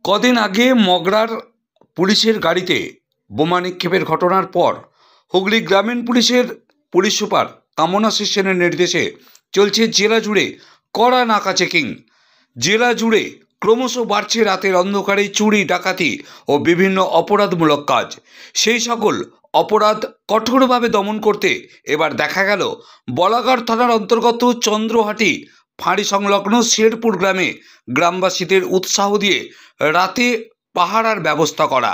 কদিন আগে মগরার পুলিশের গাড়িতে বোমা নিক্ষেপের ঘটনার পর হুগলি গ্রামীণ পুলিশের পুলিশ সুপার কামনাশিস সেনের নির্দেশে চলছে জেলা জুড়ে কড়া নাকা চেকিং। জেলা জুড়ে ক্রমশ বাড়ছে রাতের অন্ধকারে চুরি, ডাকাতি ও বিভিন্ন অপরাধমূলক কাজ। সেই সকল অপরাধ কঠোরভাবে দমন করতে এবার দেখা গেল বলাগড় থানার অন্তর্গত চন্দ্রহাটি ফাঁড়ি সংলগ্ন শেরপুর গ্রামে গ্রামবাসীদের উৎসাহ দিয়ে রাতে পাহারার ব্যবস্থা করা।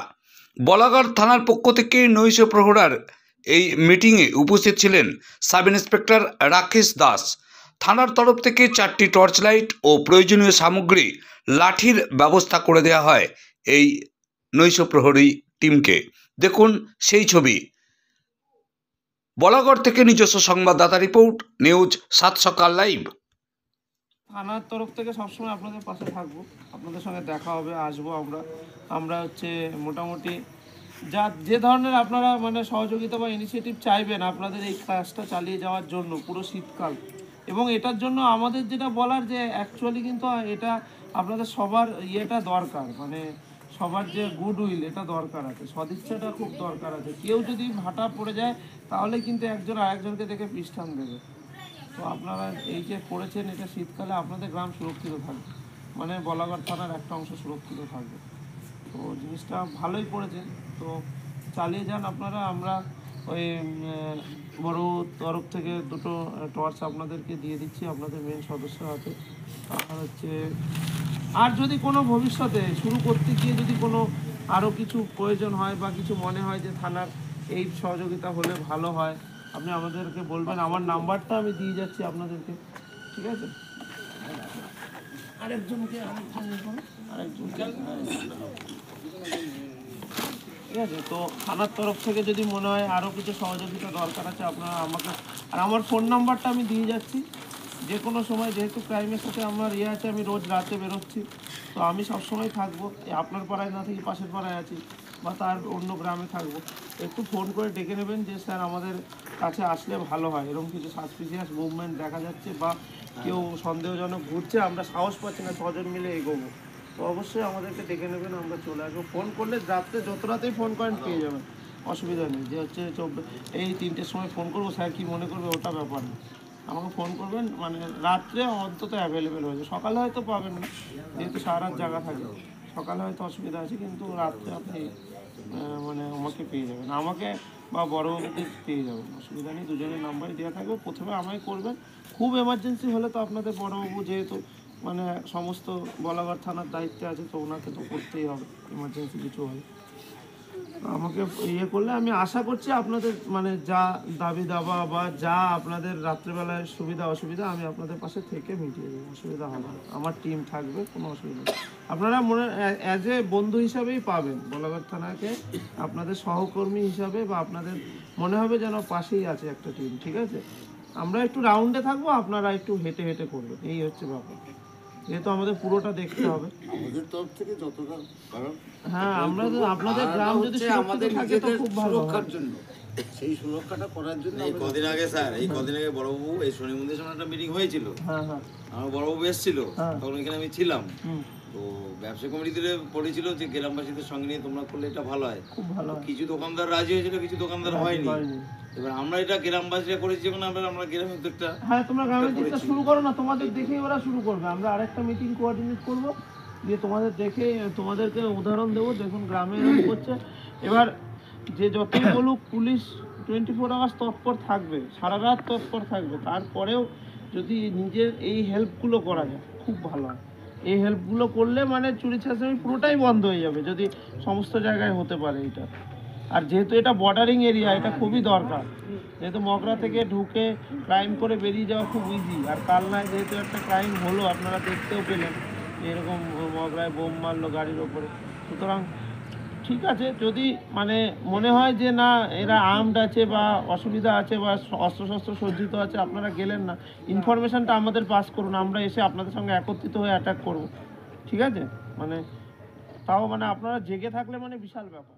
বলাগড় থানার পক্ষ থেকে নৈশ প্রহরার এই মিটিংয়ে উপস্থিত ছিলেন সাব ইন্সপেক্টর রাকেশ দাস। থানার তরফ থেকে 4টি টর্চ লাইট ও প্রয়োজনীয় সামগ্রী লাঠির ব্যবস্থা করে দেওয়া হয় এই নৈশ প্রহরী টিমকে। দেখুন সেই ছবি। বলাগড় থেকে নিজস্ব সংবাদদাতা রিপোর্ট, নিউজ 7 সকাল লাইভ। থানার তরফ থেকে সবসময় আপনাদের পাশে থাকবো, আপনাদের সঙ্গে দেখা হবে, আসবো। আমরা হচ্ছে মোটামুটি যে ধরনের আপনারা মানে সহযোগিতা বা ইনিশিয়েটিভ চাইবেন আপনাদের এই কাজটা চালিয়ে যাওয়ার জন্য পুরো শীতকাল, এবং এটার জন্য আমাদের যেটা বলার যে অ্যাকচুয়ালি কিন্তু এটা আপনাদের সবার ইয়েটা দরকার, মানে সবার যে গুডউইল এটা দরকার আছে, সদিচ্ছাটা খুব দরকার আছে। কেউ যদি ভাটা পড়ে যায় তাহলে কিন্তু একজন আরেকজনকে দেখে পৃষ্ঠান দেবে। তো আপনারা এই যে করেছেন, এটা শীতকালে আপনাদের গ্রাম সুরক্ষিত থাকবে, মানে বলাগড় থানার একটা অংশ সুরক্ষিত থাকবে। তো জিনিসটা ভালোই করেছেন, তো চালিয়ে যান আপনারা। আমরা ওই বড় তরফ থেকে 2টো টর্চ আপনাদেরকে দিয়ে দিচ্ছি আপনাদের মেন সদস্য হাতে। আর হচ্ছে আর যদি কোনো ভবিষ্যতে শুরু করতে গিয়ে যদি কোনো আরও কিছু প্রয়োজন হয় বা কিছু মনে হয় যে থানার এই সহযোগিতা হলে ভালো হয়, আপনি আমাদেরকে বলবেন। আমার নাম্বারটা আমি দিয়ে যাচ্ছি আপনাদেরকে, ঠিক আছে? আরেকজনকে ঠিক আছে। তো থানার তরফ থেকে যদি মনে হয় আরও কিছু সহযোগিতা দরকার আছে আপনারা আমাকে, আর আমার ফোন নাম্বারটা আমি দিয়ে যাচ্ছি। যে কোনো সময়, যেহেতু ক্রাইমের সাথে আমার আছে, আমি রোজ রাতে বেরোচ্ছি, তো আমি সবসময় থাকবো। আপনার পাড়ায় না থেকে পাশের পাড়ায় আছি বা তার অন্য গ্রামে থাকবো, একটু ফোন করে ডেকে নেবেন যে স্যার আমাদের কাছে আসলে ভালো হয়, এরকম কিছু সাসপিসিয়াস মুভমেন্ট দেখা যাচ্ছে বা কেউ সন্দেহজনক ঘুরছে, আমরা সাহস পাচ্ছি না 6 জন মিলে এগোবো, তো অবশ্যই আমাদেরকে ডেকে নেবেন, আমরা চলে আসবো। ফোন করলে রাত্রে যত রাতেই ফোন করেন পেয়ে যাবেন, অসুবিধা নেই। যে হচ্ছে এই 3টের সময় ফোন করবো, স্যার কী মনে করবে ওটা ব্যাপার না, আমাকে ফোন করবেন, মানে রাত্রে অন্তত অ্যাভেলেবেল হয়েছে। সকালে হয়তো পাবেন না, যেহেতু সারা রাত জায়গা থাকে, সকালে হয়তো অসুবিধা আছে, কিন্তু রাত্রে আপনি মানে আমাকে পেয়ে যাবেন, আমাকে বা বড়বাবুকে পেয়ে যাবেন, অসুবিধা নেই। দুজনের নাম্বারই দেওয়া থাকবে। প্রথমে আমায় করবেন, খুব এমার্জেন্সি হলে তো আপনাদের বড়বাবু যেহেতু মানে সমস্ত বলাগড় থানার দায়িত্বে আছে, তো ওনাকে তো করতেই হবে এমার্জেন্সি কিছু হলে। আমাকে ইয়ে করলে আমি আশা করছি আপনাদের মানে যা দাবি দাবা বা যা আপনাদের রাত্রেবেলায় সুবিধা অসুবিধা আমি আপনাদের পাশে থেকে মিটিয়ে দেবো, অসুবিধা হবে না। আমার টিম থাকবে, কোনো অসুবিধা নেই। আপনারা মনে অ্যাজ এ বন্ধু হিসাবেই পাবেন বলাগড় থানাকে, আপনাদের সহকর্মী হিসাবে, বা আপনাদের মনে হবে যেন পাশেই আছে একটা টিম, ঠিক আছে? আমরা একটু রাউন্ডে থাকবো, আপনারা একটু হেঁটে হেঁটে করবেন, এই হচ্ছে ব্যাপার। যেহেতু আমাদের পুরোটা দেখতে হবে আমাদের তরফ থেকে যতটা, কারণ হ্যাঁ আমরা আপনাদের গ্রাম যদি আমাদের থাকে তো খুব ভালো সুরক্ষার জন্য, সেই সুরক্ষাটা করার জন্য। এই কদিন আগে স্যার, এই কদিন আগে বড়বাবু এই শনি মন্দিরের সামনে একটা মিটিং হয়েছিল। হ্যাঁ হ্যাঁ, আমার বড়বাবু এসেছিল, তখন এখানে আমি ছিলাম। তো ব্যবসা কমিটিতে পড়েছিল যে গ্রামবাসীদের সঙ্গে নিয়ে তোমরা করলে এটা ভালো হয়, খুব ভালো। কিছু দোকানদার রাজি হয়েছিল, কিছু দোকানদার হয়নি। এবার আমরা এটা গ্রামবাসীরা করেছি, যখন আমরা গ্রামের উদ্যোগটা, হ্যাঁ তোমরা গ্রামের দিকটা শুরু করো না, তোমাদের দেখেই ওরা শুরু করবে। আমরা আরেকটা মিটিং কোঅর্ডিনেট করবো, দিয়ে তোমাদের দেখে তোমাদেরকে উদাহরণ দেবো, দেখুন গ্রামে এরকম করছে। এবার যে যতই বলুক, পুলিশ 24 আওয়ার্স তৎপর থাকবে, সারা রাত তৎপর থাকবে, তারপরেও যদি নিজের এই হেল্পগুলো করা যায় খুব ভালো হয়। এই হেল্পগুলো করলে মানে চুরি ছাঁচামি পুরোটাই বন্ধ হয়ে যাবে, যদি সমস্ত জায়গায় হতে পারে এটা। আর যেহেতু এটা বর্ডারিং এরিয়া, এটা খুবই দরকার, যেহেতু মগরা থেকে ঢুকে ক্রাইম করে বেরিয়ে যাওয়া খুব ইজি। আর কালনায় যেহেতু একটা ক্রাইম হলো, আপনারা দেখতেও পেলেন এরকম মগরায় বোম মারলো গাড়ির ওপরে। সুতরাং ঠিক আছে, যদি মানে মনে হয় যে না এরা আর্মড আছে বা অসুবিধা আছে বা অস্ত্রশস্ত্র সজ্জিত আছে, আপনারা গেলেন না, ইনফরমেশানটা আমাদের পাস করুন, আমরা এসে আপনাদের সঙ্গে একত্রিত হয়ে অ্যাটাক করব, ঠিক আছে? মানে তাও মানে আপনারা জেগে থাকলে মানে বিশাল ব্যাপার।